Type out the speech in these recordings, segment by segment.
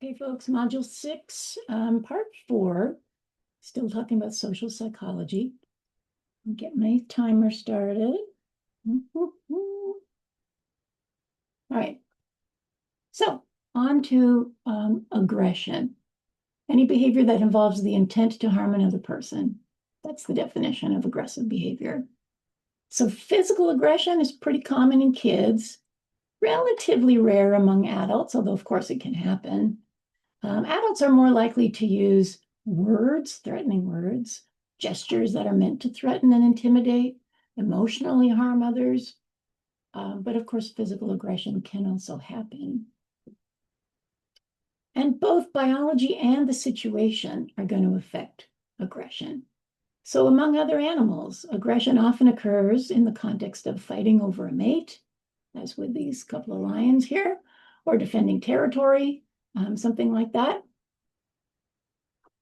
Okay, folks, module 6, part 4, still talking about social psychology. I'll get my timer started. All right, so on to aggression. Any behavior that involves the intent to harm another person. That's the definition of aggressive behavior. So physical aggression is pretty common in kids, relatively rare among adults, although of course it can happen. Adults are more likely to use words, threatening words, gestures that are meant to threaten and intimidate, emotionally harm others. But of course, physical aggression can also happen. And both biology and the situation are going to affect aggression. So among other animals, aggression often occurs in the context of fighting over a mate, as with these couple of lions here, or defending territory, something like that.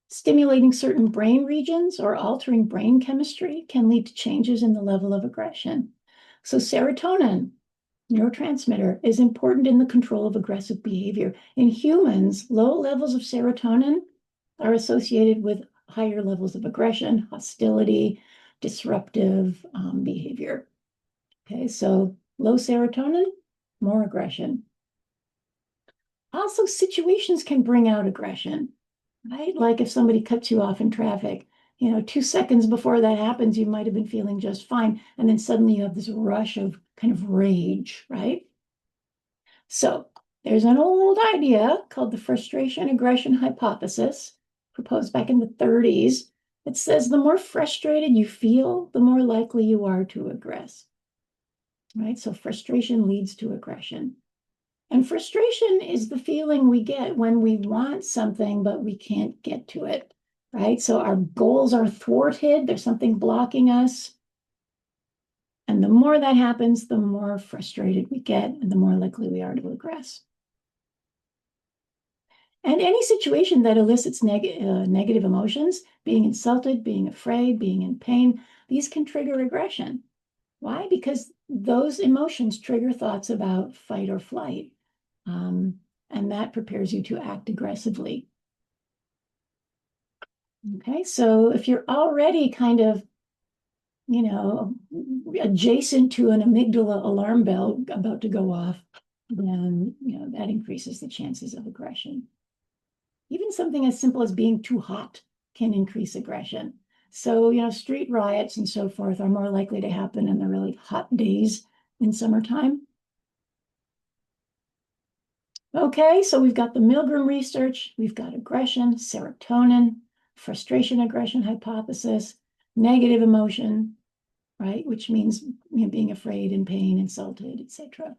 Stimulating certain brain regions or altering brain chemistry can lead to changes in the level of aggression. So serotonin, neurotransmitter, is important in the control of aggressive behavior. In humans, low levels of serotonin are associated with higher levels of aggression, hostility, disruptive behavior. Okay, so low serotonin, more aggression. Also, situations can bring out aggression, right? Like if somebody cuts you off in traffic, 2 seconds before that happens, you might have been feeling just fine. And then suddenly you have this rush of kind of rage, right? So there's an old idea called the frustration aggression hypothesis, proposed back in the 30s. It says the more frustrated you feel, the more likely you are to aggress, right? So frustration leads to aggression. And frustration is the feeling we get when we want something, but we can't get to it, right? So our goals are thwarted. There's something blocking us. And the more that happens, the more frustrated we get and the more likely we are to aggress. And any situation that elicits negative emotions, being insulted, being afraid, being in pain, these can trigger aggression. Why? Because those emotions trigger thoughts about fight or flight. And that prepares you to act aggressively. Okay, so if you're already kind of, adjacent to an amygdala alarm bell about to go off, then, that increases the chances of aggression. Even something as simple as being too hot can increase aggression. So, street riots and so forth are more likely to happen in the really hot days in summertime. Okay, so we've got the Milgram research, we've got aggression, serotonin, frustration aggression hypothesis, negative emotion, right? Which means being afraid, in pain, insulted, etc.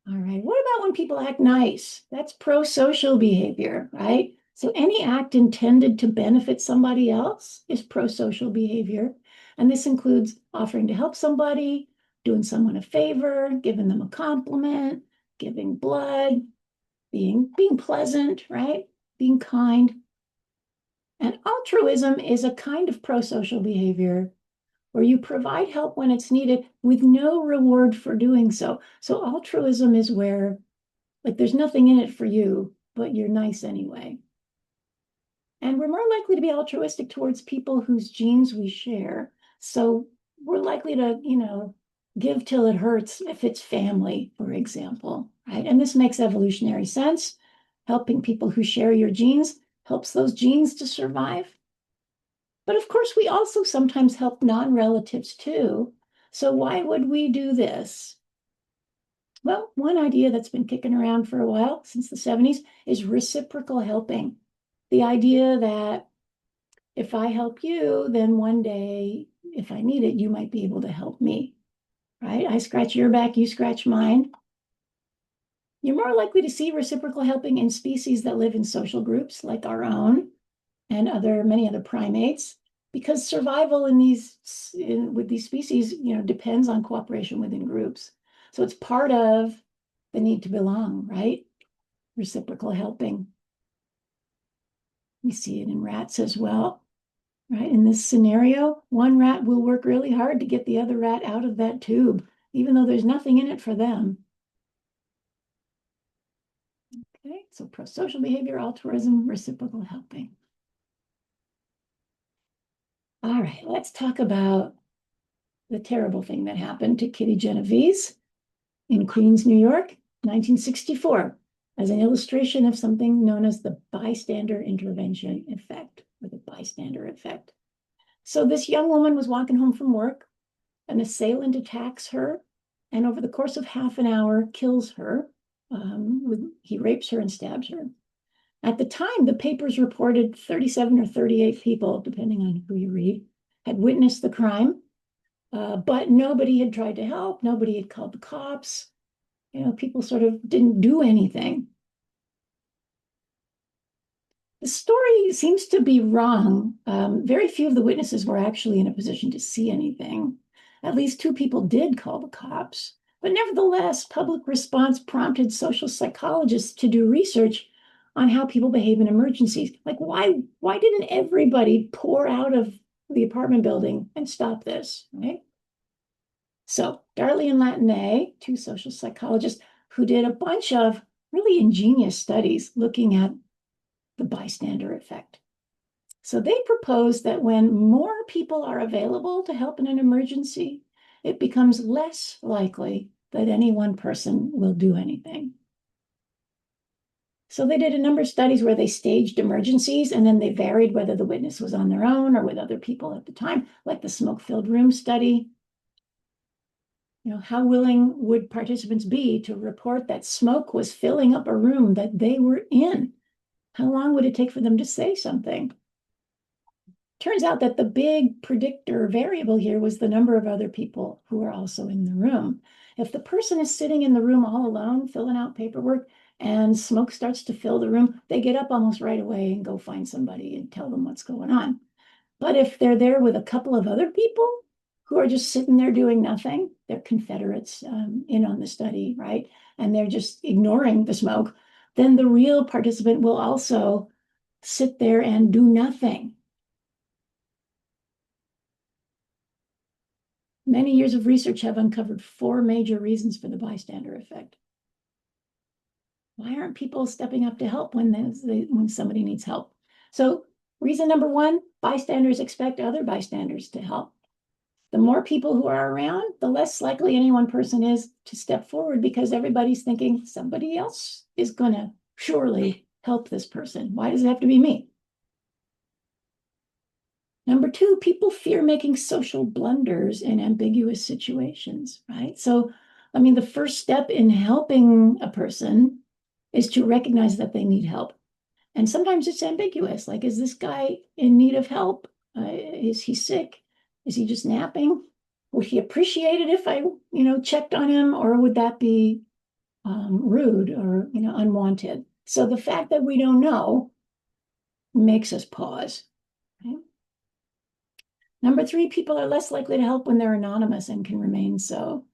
All right, what about when people act nice? That's pro-social behavior, right? So any act intended to benefit somebody else is pro-social behavior. And this includes offering to help somebody, doing someone a favor, giving them a compliment, giving blood, being pleasant, right? Being kind. And altruism is a kind of pro-social behavior where you provide help when it's needed with no reward for doing so. So altruism is where, like, there's nothing in it for you, but you're nice anyway. And we're more likely to be altruistic towards people whose genes we share. So we're likely to, give till it hurts if it's family, for example, right? And this makes evolutionary sense. Helping people who share your genes helps those genes to survive. But of course, we also sometimes help non-relatives too. So why would we do this? Well, one idea that's been kicking around for a while, since the 70s, is reciprocal helping. The idea that if I help you, then one day, if I need it, you might be able to help me, right? I scratch your back, you scratch mine. You're more likely to see reciprocal helping in species that live in social groups like our own and many other primates, because survival with these species, depends on cooperation within groups. So it's part of the need to belong, right? Reciprocal helping. We see it in rats as well, right? In this scenario, one rat will work really hard to get the other rat out of that tube, even though there's nothing in it for them. Okay, so pro-social behavior, altruism, reciprocal helping. All right, let's talk about the terrible thing that happened to Kitty Genovese in Queens, New York, 1964, as an illustration of something known as the bystander intervention effect, or the bystander effect. So this young woman was walking home from work. An assailant attacks her, and over the course of half an hour, kills her. He rapes her and stabs her. At the time, the papers reported 37 or 38 people, depending on who you read, had witnessed the crime, but nobody had tried to help. Nobody had called the cops. People sort of didn't do anything. The story seems to be wrong. Very few of the witnesses were actually in a position to see anything. At least 2 people did call the cops. But nevertheless, public response prompted social psychologists to do research on how people behave in emergencies. Like, why didn't everybody pour out of the apartment building and stop this, right? So Darley and Latine, 2 social psychologists who did a bunch of really ingenious studies looking at the bystander effect. So they proposed that when more people are available to help in an emergency, it becomes less likely that any one person will do anything. So they did a number of studies where they staged emergencies, and then they varied whether the witness was on their own or with other people at the time, like the smoke-filled room study. How willing would participants be to report that smoke was filling up a room that they were in? How long would it take for them to say something? Turns out that the big predictor variable here was the number of other people who are also in the room. If the person is sitting in the room all alone, filling out paperwork, and smoke starts to fill the room, they get up almost right away and go find somebody and tell them what's going on. But if they're there with a couple of other people who are just sitting there doing nothing, they're Confederates in on the study, right? And they're just ignoring the smoke, then the real participant will also sit there and do nothing. Many years of research have uncovered 4 major reasons for the bystander effect. Why aren't people stepping up to help when somebody needs help? So reason number 1, bystanders expect other bystanders to help. The more people who are around, the less likely any one person is to step forward because everybody's thinking somebody else is going to surely help this person. Why does it have to be me? Number 2, people fear making social blunders in ambiguous situations, right? So, the first step in helping a person is to recognize that they need help. And sometimes it's ambiguous. Like, is this guy in need of help? Is he sick? Is he just napping? Would he appreciate it if I, checked on him, or would that be rude or, unwanted? So the fact that we don't know makes us pause. Okay? Number 3, people are less likely to help when they're anonymous and can remain so,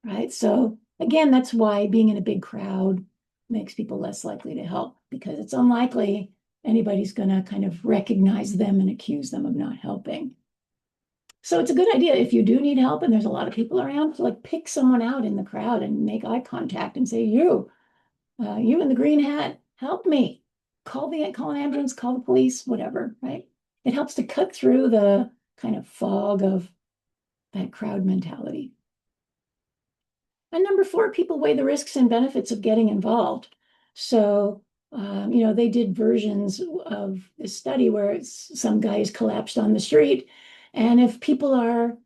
right? So again, that's why being in a big crowd makes people less likely to help, because it's unlikely anybody's going to kind of recognize them and accuse them of not helping. So it's a good idea if you do need help and there's a lot of people around, to like pick someone out in the crowd and make eye contact and say, you in the green hat, help me. Call an ambulance, call the police, whatever, right? It helps to cut through the kind of fog of that crowd mentality. And number 4, people weigh the risks and benefits of getting involved. So, they did versions of this study where some guy is collapsed on the street. And if people are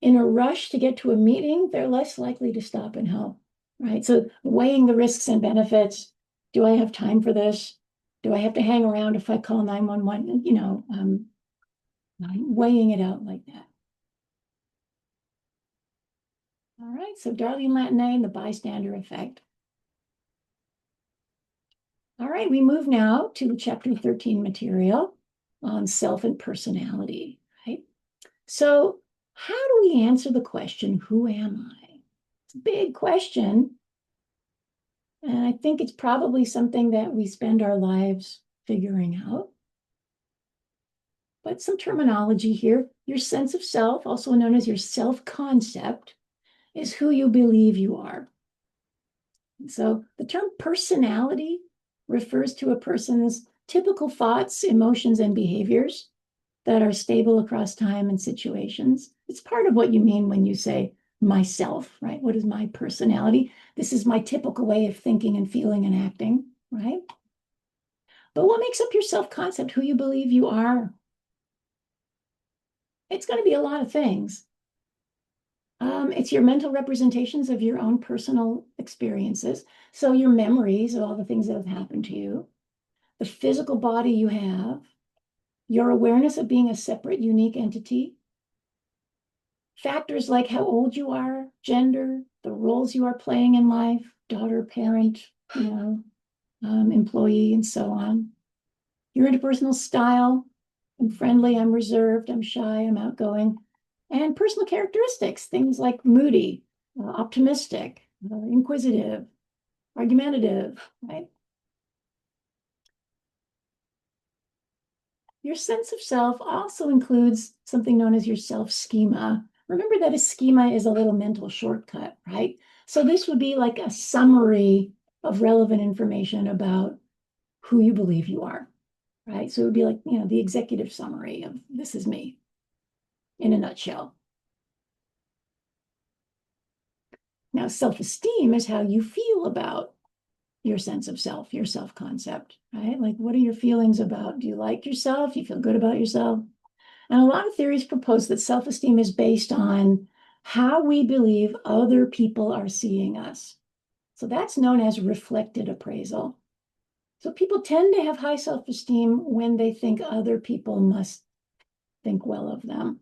in a rush to get to a meeting, they're less likely to stop and help, right? So weighing the risks and benefits. Do I have time for this? Do I have to hang around if I call 911? Weighing it out like that. All right, so Darlene Latine and the bystander effect. All right, we move now to chapter 13 material on self and personality, right? So how do we answer the question, who am I? It's a big question. And I think it's probably something that we spend our lives figuring out. But some terminology here. Your sense of self, also known as your self-concept, is who you believe you are. So the term personality refers to a person's typical thoughts, emotions, and behaviors that are stable across time and situations. It's part of what you mean when you say myself, right? What is my personality? This is my typical way of thinking and feeling and acting, right? But what makes up your self-concept, who you believe you are? It's going to be a lot of things. It's your mental representations of your own personal experiences. So your memories of all the things that have happened to you, the physical body you have, your awareness of being a separate, unique entity, factors like how old you are, gender, the roles you are playing in life, daughter, parent, employee, and so on. Your interpersonal style. I'm friendly, I'm reserved, I'm shy, I'm outgoing. And personal characteristics, things like moody, optimistic, inquisitive, argumentative, right? Your sense of self also includes something known as your self-schema. Remember that a schema is a little mental shortcut, right? So this would be like a summary of relevant information about who you believe you are, right? So it would be like, the executive summary of this is me in a nutshell. Now, self-esteem is how you feel about your sense of self, your self-concept, right? Like, what are your feelings about? Do you like yourself? Do you feel good about yourself? And a lot of theories propose that self-esteem is based on how we believe other people are seeing us. So that's known as reflected appraisal. So people tend to have high self-esteem when they think other people must think well of them.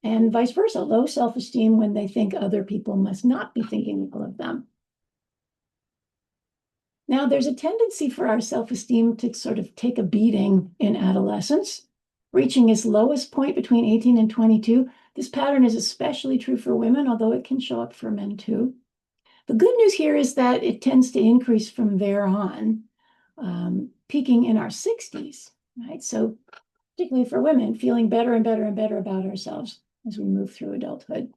And vice versa, low self-esteem when they think other people must not be thinking well of them. Now, there's a tendency for our self-esteem to sort of take a beating in adolescence, reaching its lowest point between 18 and 22. This pattern is especially true for women, although it can show up for men too. The good news here is that it tends to increase from there on, peaking in our 60s, right? So particularly for women, feeling better and better and better about ourselves as we move through adulthood.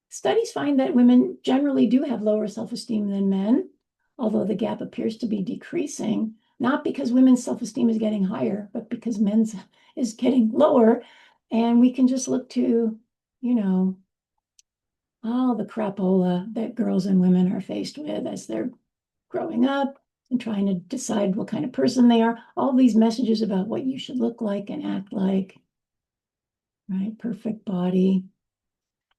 Studies find that women generally do have lower self-esteem than men, although the gap appears to be decreasing, not because women's self-esteem is getting higher, but because men's is getting lower. And we can just look to, all the crapola that girls and women are faced with as they're growing up and trying to decide what kind of person they are. All these messages about what you should look like and act like, right? Perfect body.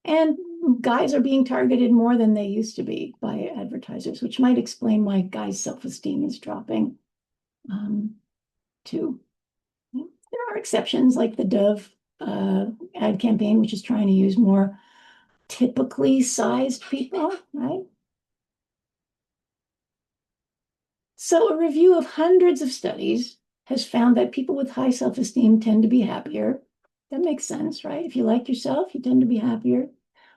And guys are being targeted more than they used to be by advertisers, which might explain why guys' self-esteem is dropping too. There are exceptions like the Dove ad campaign, which is trying to use more typically sized people, right? So a review of hundreds of studies has found that people with high self-esteem tend to be happier. That makes sense, right? If you like yourself, you tend to be happier.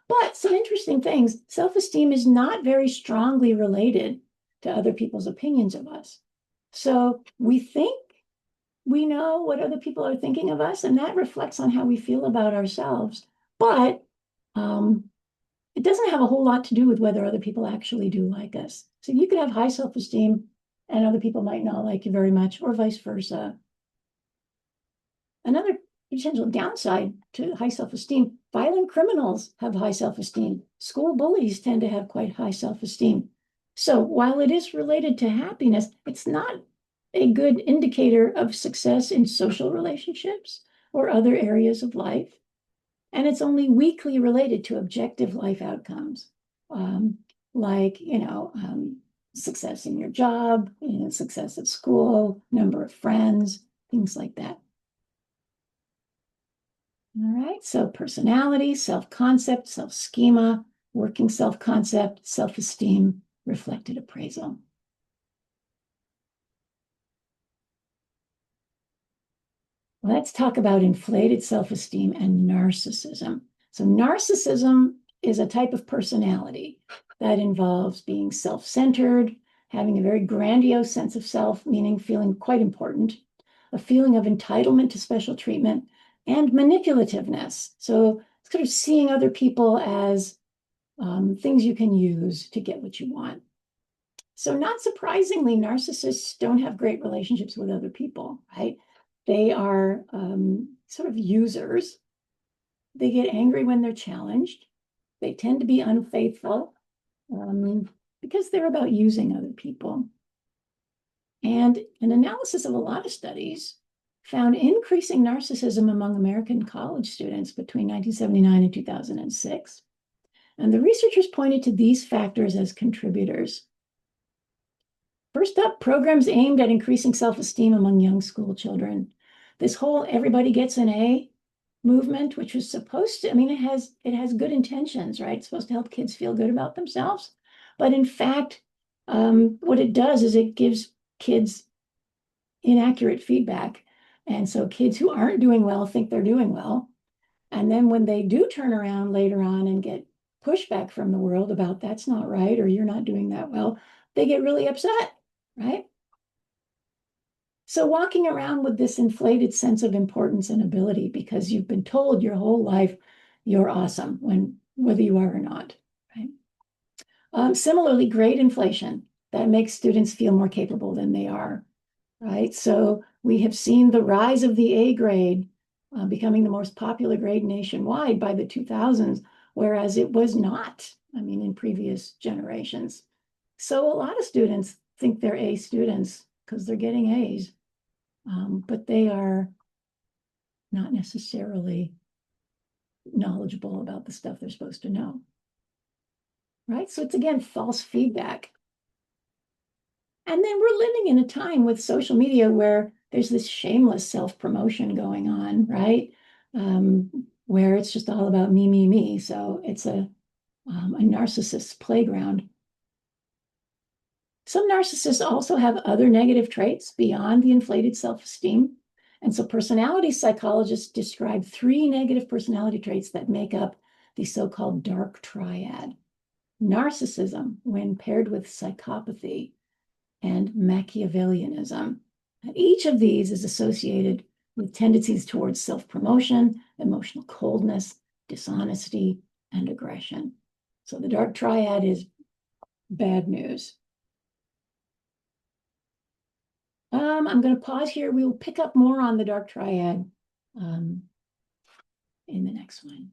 But some interesting things, self-esteem is not very strongly related to other people's opinions of us. So we think we know what other people are thinking of us, and that reflects on how we feel about ourselves. But it doesn't have a whole lot to do with whether other people actually do like us. So you could have high self-esteem and other people might not like you very much, or vice versa. Another potential downside to high self-esteem, violent criminals have high self-esteem. School bullies tend to have quite high self-esteem. So while it is related to happiness, it's not a good indicator of success in social relationships or other areas of life. And it's only weakly related to objective life outcomes, like, success in your job, success at school, number of friends, things like that. All right, so personality, self-concept, self-schema, working self-concept, self-esteem, reflected appraisal. Let's talk about inflated self-esteem and narcissism. So narcissism is a type of personality that involves being self-centered, having a very grandiose sense of self, meaning feeling quite important, a feeling of entitlement to special treatment, and manipulativeness. So it's kind of seeing other people as things you can use to get what you want. So not surprisingly, narcissists don't have great relationships with other people, right? They are sort of users. They get angry when they're challenged. They tend to be unfaithful because they're about using other people. And an analysis of a lot of studies found increasing narcissism among American college students between 1979 and 2006. And the researchers pointed to these factors as contributors. First up, programs aimed at increasing self-esteem among young school children. This whole everybody gets an A movement, which was supposed to, I mean, it has good intentions, right? It's supposed to help kids feel good about themselves. But in fact, what it does is it gives kids inaccurate feedback. And so kids who aren't doing well think they're doing well. And then when they do turn around later on and get pushback from the world about that's not right or you're not doing that well, they get really upset, right? So walking around with this inflated sense of importance and ability because you've been told your whole life you're awesome whether you are or not, right? Similarly, grade inflation that makes students feel more capable than they are, right? So we have seen the rise of the A grade becoming the most popular grade nationwide by the 2000s, whereas it was not, I mean, in previous generations. So a lot of students think they're A students because they're getting A's, but they are not necessarily knowledgeable about the stuff they're supposed to know, right? So it's, again, false feedback. And then we're living in a time with social media where there's this shameless self-promotion going on, right? Where it's just all about me, me, me. So it's a narcissist's playground. Some narcissists also have other negative traits beyond the inflated self-esteem. And so personality psychologists describe 3 negative personality traits that make up the so-called dark triad. Narcissism, when paired with psychopathy, and Machiavellianism. And each of these is associated with tendencies towards self-promotion, emotional coldness, dishonesty, and aggression. So the dark triad is bad news. I'm going to pause here. We will pick up more on the dark triad in the next one.